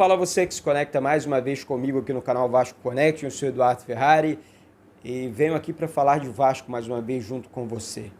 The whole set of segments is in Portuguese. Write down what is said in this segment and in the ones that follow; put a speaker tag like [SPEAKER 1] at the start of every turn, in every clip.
[SPEAKER 1] fala você que se conecta mais uma vez comigo aqui no canal Vasco Connect. Eu sou Eduardo Ferrari e venho aqui para falar de Vasco mais uma vez junto com você.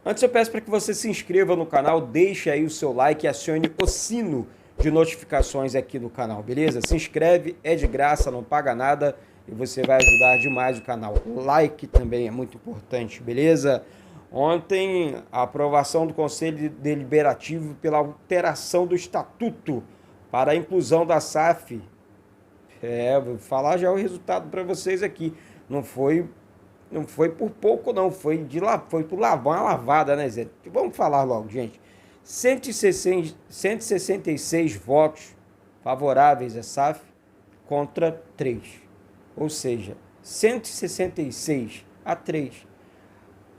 [SPEAKER 1] Antes eu peço para que você se inscreva no canal, deixe aí o seu like e acione o sino de notificações aqui do canal, beleza? Se inscreve, é de graça, não paga nada e você vai ajudar demais o canal. O like também é muito importante, beleza? Ontem, a aprovação do Conselho Deliberativo pela alteração do Estatuto para a inclusão da SAF. Vou falar já o resultado para vocês aqui. Não foi por pouco não, foi por uma lavada, né, Zé? Vamos falar logo, gente. 166 votos favoráveis à SAF contra 3. Ou seja, 166 a 3.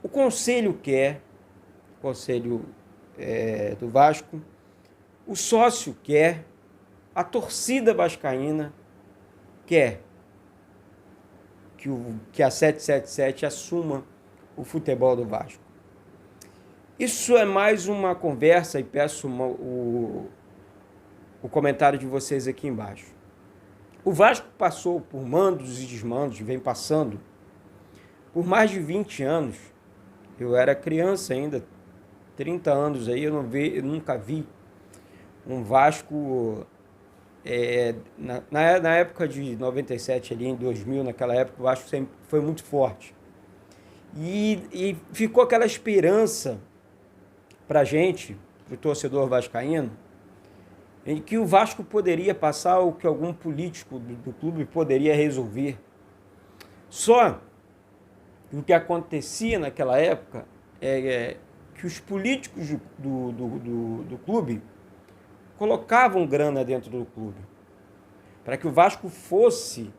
[SPEAKER 1] O Conselho quer, o Conselho do Vasco, o sócio quer, a torcida vascaína quer que a 777 assuma o futebol do Vasco. Isso é mais uma conversa e peço o comentário de vocês aqui embaixo. O Vasco passou por mandos e desmandos, vem passando por mais de 20 anos. Eu era criança ainda, 30 anos aí, eu nunca vi um Vasco... na época de 97, ali em 2000, naquela época, o Vasco sempre foi muito forte. E ficou aquela esperança para a gente, para o torcedor vascaíno, em que o Vasco poderia passar o que algum político do clube poderia resolver. Só que o que acontecia naquela época é que os políticos do clube colocavam grana dentro do clube para que o Vasco fosse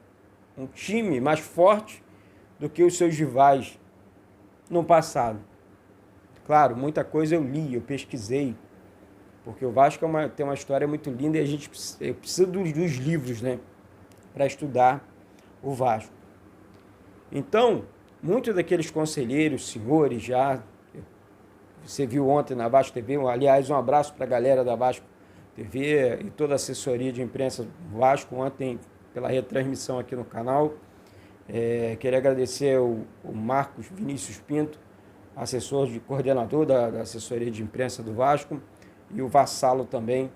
[SPEAKER 1] um time mais forte do que os seus rivais no passado. Claro, muita coisa eu li, eu pesquisei, porque o Vasco tem uma história muito linda e eu preciso dos livros, né, para estudar o Vasco. Então, muitos daqueles conselheiros, senhores, já você viu ontem na Vasco TV, aliás, um abraço para a galera da Vasco TV e toda a assessoria de imprensa do Vasco ontem pela retransmissão aqui no canal. Queria agradecer o Marcos Vinícius Pinto, assessor de coordenador da assessoria de imprensa do Vasco, e o Vassalo também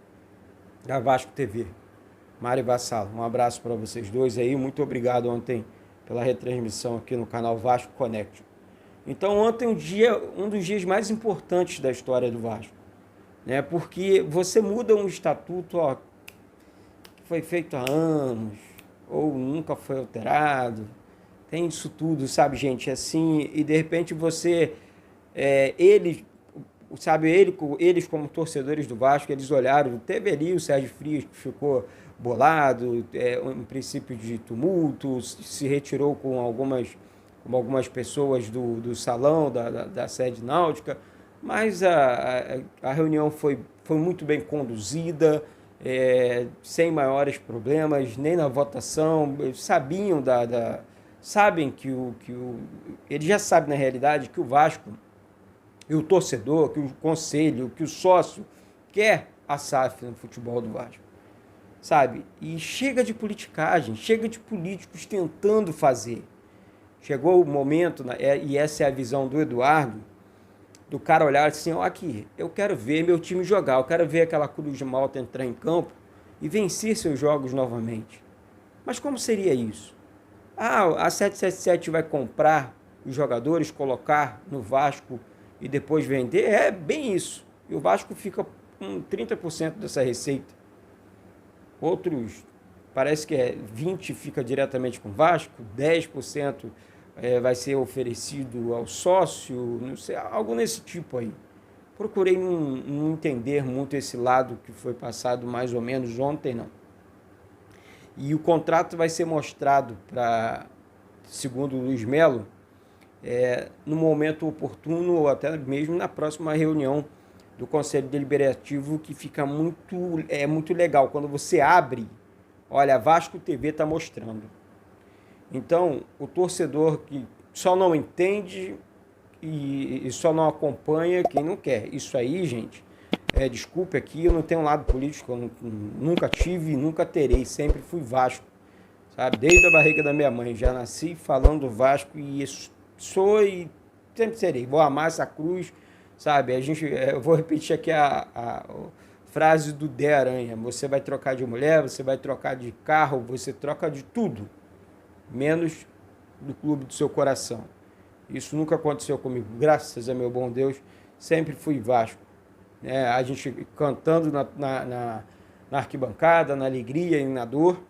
[SPEAKER 1] da Vasco TV, Mário Vassalo. Um abraço para vocês dois aí, muito obrigado ontem pela retransmissão aqui no canal Vasco Connect. Então ontem um dos dias mais importantes da história do Vasco, né? Porque você muda um estatuto que foi feito há anos, ou nunca foi alterado, tem isso tudo, sabe, gente, assim, e de repente você, eles como torcedores do Vasco, eles olharam, teve ali o Sérgio Frias que ficou bolado, um princípio de tumulto, se retirou com algumas pessoas do salão da sede náutica, mas a reunião foi muito bem conduzida, sem maiores problemas, nem na votação. Sabiam sabem que eles já sabem na realidade que o Vasco e o torcedor, que o conselho, que o sócio quer a SAF no futebol do Vasco, sabe? E chega de politicagem, chega de políticos tentando fazer. Chegou o momento, e essa é a visão do Eduardo, do cara olhar assim, ó, aqui, eu quero ver meu time jogar, eu quero ver aquela Cruz de Malta entrar em campo e vencer seus jogos novamente. Mas como seria isso? A 777 vai comprar os jogadores, colocar no Vasco e depois vender? É bem isso. E o Vasco fica com 30% dessa receita. Outros, parece que 20% fica diretamente com o Vasco, 10% vai ser oferecido ao sócio, não sei, algo nesse tipo aí. Procurei não entender muito esse lado que foi passado mais ou menos ontem, não. E o contrato vai ser mostrado segundo o Luiz Melo, no momento oportuno ou até mesmo na próxima reunião do Conselho Deliberativo, que fica muito legal. Quando você abre, olha, a Vasco TV está mostrando. Então, o torcedor que só não entende e só não acompanha quem não quer. Isso aí, gente, Desculpe aqui, eu não tenho um lado político, eu nunca tive, nunca terei, sempre fui Vasco, sabe? Desde a barriga da minha mãe, já nasci falando do Vasco e sou e sempre serei. Vou amar essa cruz, sabe? Eu vou repetir aqui a frase do Dé Aranha: você vai trocar de mulher, você vai trocar de carro, você troca de tudo, menos do clube do seu coração. Isso nunca aconteceu comigo, graças a meu bom Deus, sempre fui Vasco. A gente cantando na arquibancada, na alegria e na dor.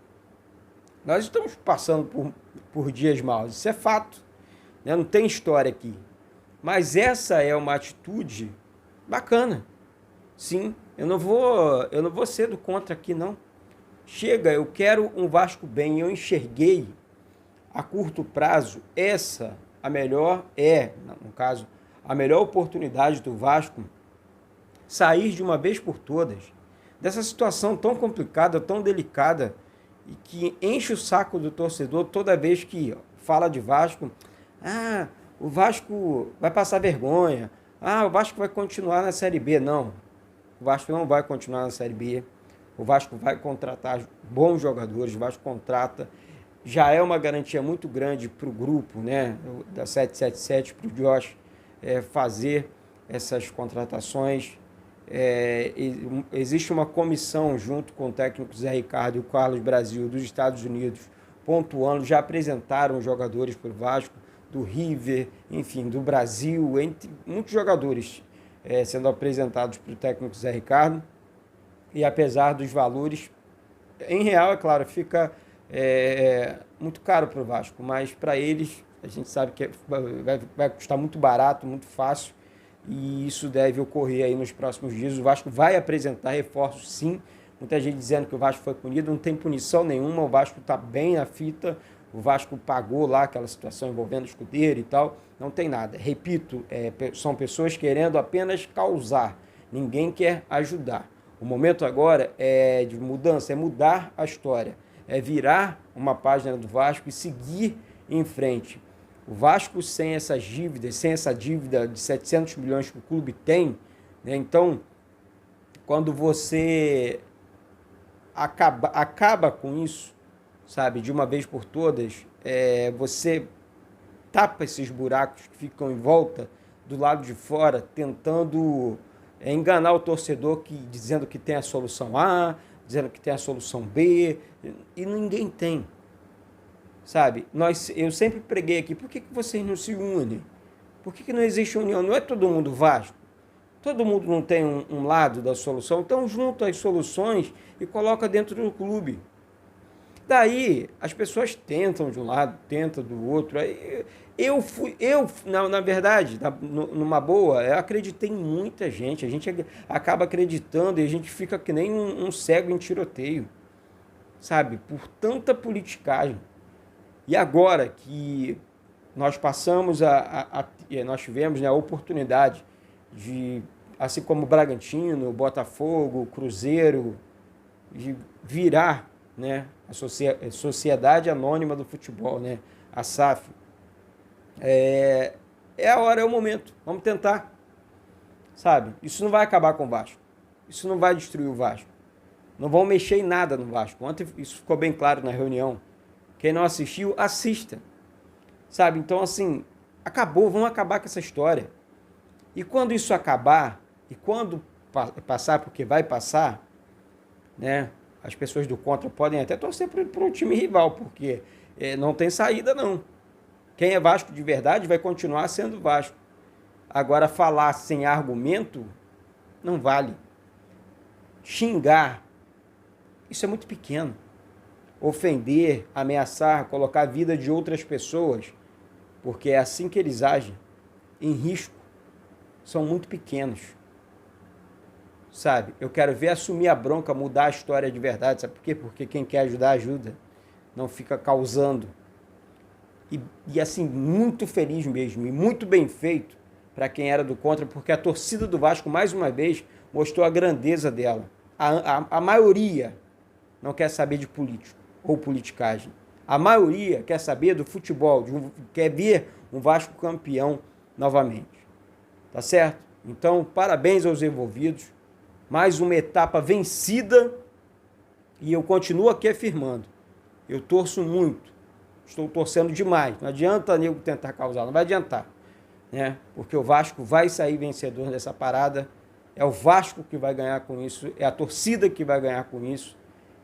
[SPEAKER 1] Nós estamos passando por dias maus, isso é fato, né? Não tem história aqui. Mas essa é uma atitude bacana. Sim, eu não vou ser do contra aqui, não. Chega, eu quero um Vasco bem. Eu enxerguei a curto prazo a melhor oportunidade do Vasco sair de uma vez por todas dessa situação tão complicada, tão delicada, e que enche o saco do torcedor toda vez que fala de Vasco. O Vasco vai passar vergonha. O Vasco vai continuar na Série B. Não, o Vasco não vai continuar na Série B. O Vasco vai contratar bons jogadores, o Vasco contrata. Já é uma garantia muito grande para o grupo, né, da 777, para o Josh fazer essas contratações. Existe uma comissão junto com o técnico Zé Ricardo e o Carlos Brasil dos Estados Unidos, pontuando, já apresentaram jogadores para o Vasco, do River, enfim, do Brasil, entre muitos jogadores sendo apresentados para o técnico Zé Ricardo. E apesar dos valores, em real, é claro, fica muito caro para o Vasco, mas para eles a gente sabe que vai custar muito barato, muito fácil, e isso deve ocorrer aí nos próximos dias. O Vasco vai apresentar reforços, sim. Muita gente dizendo que o Vasco foi punido, não tem punição nenhuma, o Vasco está bem na fita, o Vasco pagou lá aquela situação envolvendo o escudeiro e tal, não tem nada. Repito, são pessoas querendo apenas causar, ninguém quer ajudar. O momento agora é de mudança, é mudar a história, é virar uma página do Vasco e seguir em frente. O Vasco sem essas dívidas, sem essa dívida de 700 milhões que o clube tem, né? Então, quando você acaba com isso, sabe, de uma vez por todas, você tapa esses buracos que ficam em volta, do lado de fora, tentando enganar o torcedor, dizendo que tem a solução A, dizendo que tem a solução B, e ninguém tem. Sabe, eu sempre preguei aqui, por que vocês não se unem? Por que não existe união? Não é todo mundo Vasco? Todo mundo não tem um lado da solução? Então junta as soluções e coloca dentro do clube. Daí as pessoas tentam de um lado, tentam do outro. Na verdade, numa boa, eu acreditei em muita gente. A gente acaba acreditando e a gente fica que nem um cego em tiroteio, sabe? Por tanta politicagem. E agora que nós passamos nós tivemos, né, a oportunidade de, assim como o Bragantino, o Botafogo, o Cruzeiro, de virar, né, a Sociedade Anônima do Futebol, né, a SAF. É a hora, é o momento. Vamos tentar, sabe? Isso não vai acabar com o Vasco. Isso não vai destruir o Vasco. Não vão mexer em nada no Vasco. Ontem isso ficou bem claro na reunião. Quem não assistiu, assista. Sabe? Então, assim, acabou, vamos acabar com essa história. E quando isso acabar, e quando passar, porque vai passar, né? As pessoas do contra podem até torcer para um time rival, porque não tem saída, não. Quem é Vasco de verdade vai continuar sendo Vasco. Agora, falar sem argumento não vale. Xingar, isso é muito pequeno. Ofender, ameaçar, colocar a vida de outras pessoas, porque é assim que eles agem, em risco, são muito pequenos. Sabe? Eu quero ver assumir a bronca, mudar a história de verdade. Sabe por quê? Porque quem quer ajudar, ajuda. Não fica causando. E assim, muito feliz mesmo, e muito bem feito para quem era do contra, porque a torcida do Vasco, mais uma vez, mostrou a grandeza dela. A maioria não quer saber de político ou politicagem. A maioria quer saber do futebol, quer ver um Vasco campeão novamente. Tá certo? Então, parabéns aos envolvidos. mais uma etapa vencida e eu continuo aqui afirmando. Eu torço muito, estou torcendo demais. Não adianta nego tentar causar, não vai adiantar, né? Porque o Vasco vai sair vencedor dessa parada. É o Vasco que vai ganhar com isso, é a torcida que vai ganhar com isso.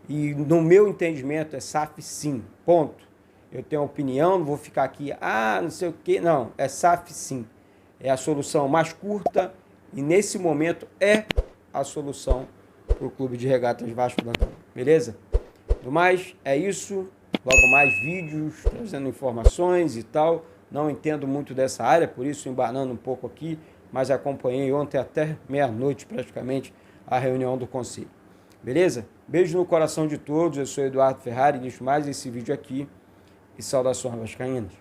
[SPEAKER 1] E no meu entendimento é SAF sim, ponto. Eu tenho opinião, não vou ficar aqui, não sei o quê. Não, é SAF sim. É a solução mais curta e nesse momento é a solução para o Clube de Regatas Vasco da Gama. Beleza? Do mais, é isso. Logo mais vídeos, trazendo informações e tal. Não entendo muito dessa área, por isso embanando um pouco aqui, mas acompanhei ontem até meia-noite praticamente a reunião do conselho. Beleza? Beijo no coração de todos. Eu sou Eduardo Ferrari, deixo mais esse vídeo aqui. E saudações vascaínas.